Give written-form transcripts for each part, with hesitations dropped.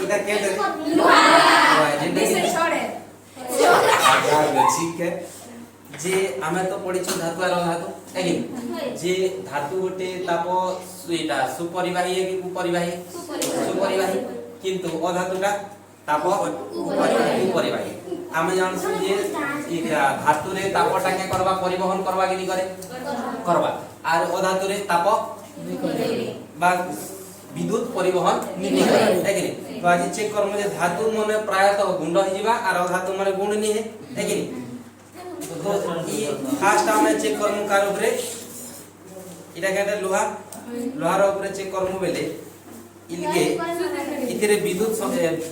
इटा के दे ठीक है जे आमे तो पढ़ी छु धातु और धातु एगी जे धातु गोटे तापो सुईटा सुपरिवाही है कि उपरिवाही सुपरिवाही किंतु अधातुटा तापो उपरिवाही आमे जानसु जे इटा धातु रे तापटा के करबा परिवहन करबा कि नहीं करे करबा और अधातु रे ताप बा विद्युत परिवहन नहीं करे एगी तो आज चेक करमु जे धातु माने प्रायतः गुंड हो जिबा और अधातु माने गुण नहीं है एगी तो फास्ट हमें चेक करमु कार ऊपर इटा केटा लोहा लोहार ऊपर चेक करमु बेले इलके इतरे विद्युत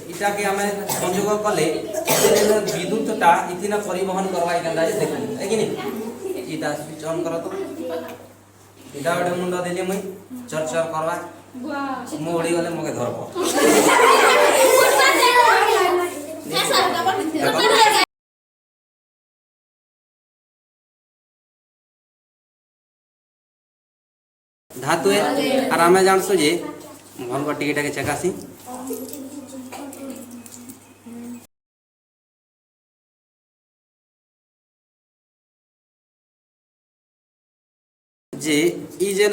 इटा के हमें संयोग कले इतरे विद्युतटा इतिना परिवहन करवाई गंदा देखु है कि नहीं इटा स्विच ऑन करो तो इटा ओडे मुंडा देले मई चर करवा मो उड़ी गले मके धरबो धातु है और आमे जानसो जे भन को टिकेटा के चकासी जे ई जे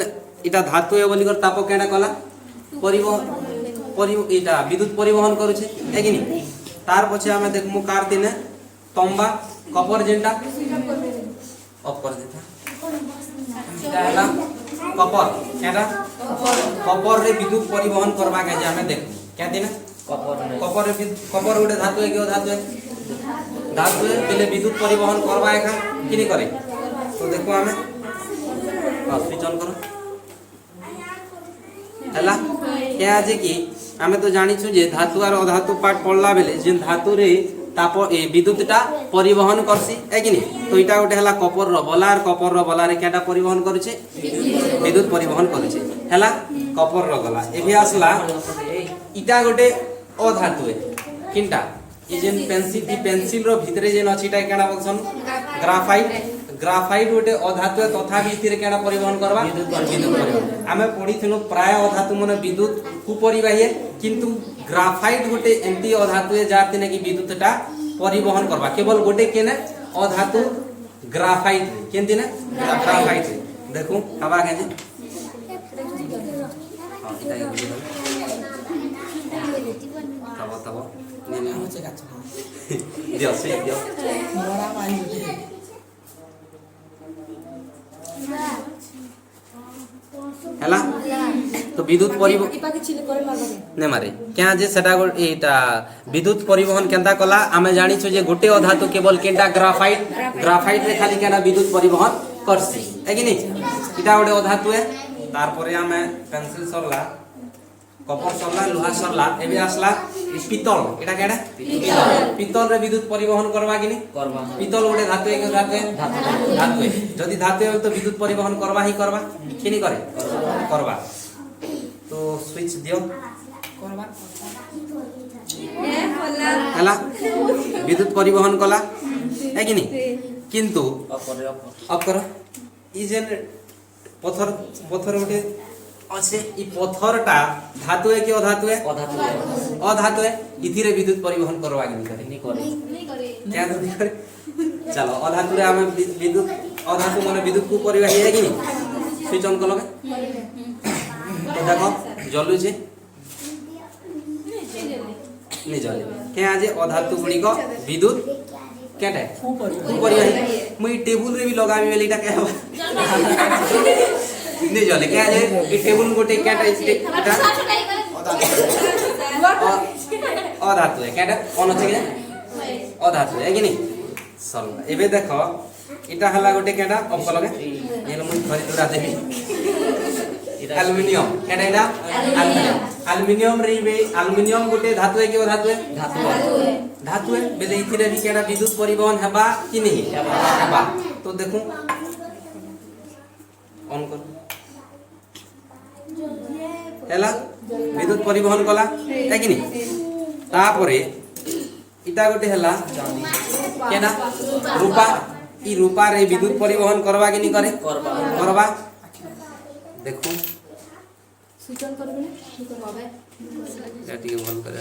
इटा धातु है बोली कर ताप केना कला परिवहन इटा विद्युत परिवहन करूछे है कि नहीं तार पछे आमे देखमु कार दिने तंबा कपर जेंटा ऑफ कर देता इटा हला कपर केटा कपर रे विद्युत परिवहन करबा के जे हमें देख क्या दिन कपर रे कपर उडे धातु है कि धातु है पहले विद्युत परिवहन करबा एका कि नहीं करे तो देखो हमें स्विच ऑन करो हला क्या जे कि हमें तो जानि छु जे धातु और अधातु पार्ट पढ़ला बेले जे धातु रे ताप ए विद्युतटा परिवहन करसी है कि नहीं तो इटा गोटे हला कपर रो बला रे केटा परिवहन करूचे विद्युत परिवहन करूचे हला कपर रो गला एबे आसला इटा गोटे अधातु है किंटा ई जेन पेंसिल रो भितरे जेन अछि इटा केना बोलसन ग्राफाइट गोटे अधातु है तथा भितरे केना परिवहन करबा विद्युत परिवहन आमे पढी थिनु प्राय अधातु माने विद्युत कुपरिवाही है किंतु ग्राफाइट गोटे एंटी अधातु है जाति ने कि विद्युतटा परिवहन करबा केवल गोटे केने अधातु ग्राफाइट केंति ने ग्राफाइट देखू हवा के जे तब ने हो छै गाछ दियो से दियो बड़ा मानी हला तो विद्युत परिवहन ने मारे क्या जे सेटा एटा विद्युत परिवहन केंता कला आमे जानि छु जे गोटे अधातु केवल केंटा ग्राफाइट रे खाली केना विद्युत परिवहन करसी है कि नहीं इटा गोटे अधातु है तार परे आमे पेंसिल सरला कपर सरला लोहा सरला एबे आसला पितल एटा केडा पितल रे विद्युत परिवहन करबा कि नहीं करबा पितल गोटे धातु है धातु है जदी धातु है तो विद्युत परिवहन करबा ही करबा कि नहीं करे करबा तो स्विच दियो करबा हला विद्युत परिवहन कला है कि नहीं किंतु अब करो ई जेन पत्थर गोटे अच्छे ई पत्थरटा धातु है कि अधातु है अधातु है इथिरे विद्युत परिवहन करवा कि नहीं करे क्या नहीं करे चलो अधातु रे हम विद्युत अधातु माने विद्युत को परिवाही है कि नहीं स्विच ऑन कर लगे तो देखो जलु जे नहीं जले क्या जे अधातु गुडी को विद्युत केटा परिवाही मुई टेबल रे भी लगाबी बेलीटा के नहीं जले क्या जे ई टेबल गोटे केटा अधातु है केटा कोन अछि के अधातु है कि नहीं सरल एबे देखो इटा हला गोटे केटा ऑफ लगे ये मुई खरी दूरा देबी एल्युमिनियम केटा इटा एल्युमिनियम रे बे एल्युमिनियम गोटे धातु है कि अधातु है धातु है बेले इथिरे भी केटा विद्युत परिवहन हेबा कि नहीं हेबा तो देखो ऑन कर हैला विद्युत परिवहन कला है कि नहीं तापरे इटा गोटे हैला केना रूपा ई रूपा रे विद्युत परिवहन करबा कि नहीं करे करबा देखो स्विच ऑन करबे এটা টিকে ভাল করে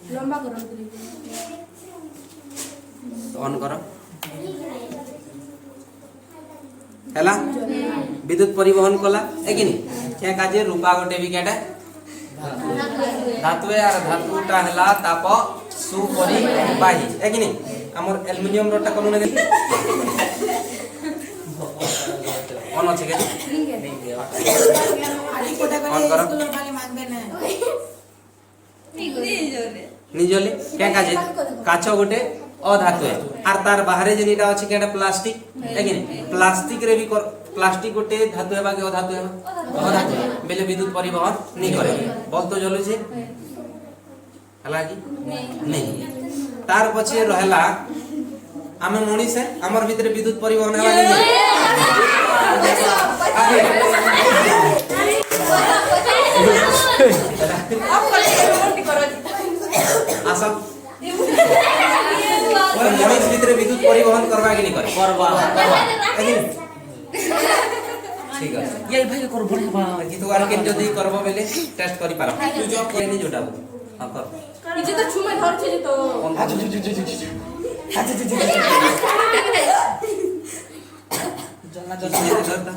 লম্বা করো অন কর হেলা বিদ্যুৎ পরিবহন কলা একিনি কে কাজে রূপা গোটে বি কেটা ধাতু আর ধাতুটা হেলা তাপ সুপরিবাহী একিনি আমার অ্যালুমিনিয়াম রডটা কোন লাগে অন আছে কে অন কর নিজলে কে কাজে কাচ গোটে অধাতু আর তার বাহারে যেটা আছে কেটা প্লাস্টিক একিনি প্লাস্টিক রে বি প্লাস্টিক গোটে ধাতু হেবা কি অধাতু হেবা অধাতু বেলে বিদ্যুৎ পরিবহন নি করে বল তো জ্বলুছে হেলা কি নেই তার পছে রহেলা আমি মଣିষে আমার ভিতরে বিদ্যুৎ পরিবহন হেবা নেই আশা মଣିষ ভিতরে বিদ্যুৎ পরিবহন করবা কি নি করে করবা ঠিক আছে এই ভাই কর বড়বা কিন্তু আর কেন যদি করব বেলে টেস্ট করি পারো তুই নি জোটাব হ্যাঁ কর এই যে তো ছুমে ধরছে যে তো জলনা জলনা ধরতা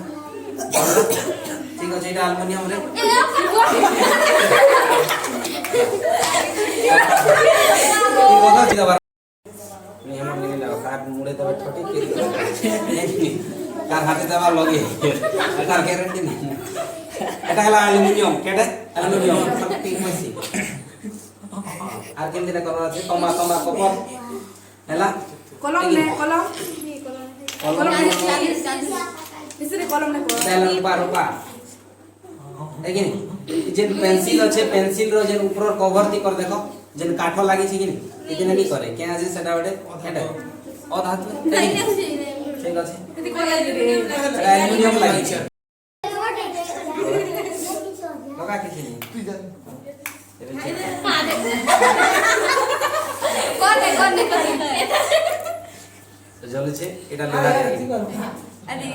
ঠিক আছে এটা অ্যালুমিনিয়াম রে কি কথা দিবা নি আমার নিয়ে লাও কাট মুড়ে তবে ঠটি কে কার হাতে দেওয়া লগে এটার গ্যারান্টি নেই এটা হলো অ্যালুমিনিয়াম কেটে অ্যালুমিনিয়াম সব ঠিক হইছে আর কেন দিনা করা আছে তমা তমা কপর হেলা কলম নে কলম কলম ইসরে কলম নে কলম তেল রূপা রূপা একিনি যে পেন্সিল আছে পেন্সিল रो যে উপর কভার তি কর দেখো যে কাঠ লাগি ছি কিনি এদিনে নি করে কে আছে সেটা বটে এটা অধাতু ঠিক আছে এদি কলাই রে অ্যালুমিনিয়াম লাগিছে লগা কিছু নেই তুই জান কোনে জ্বলছে এটা লোহা দিয়ে আরে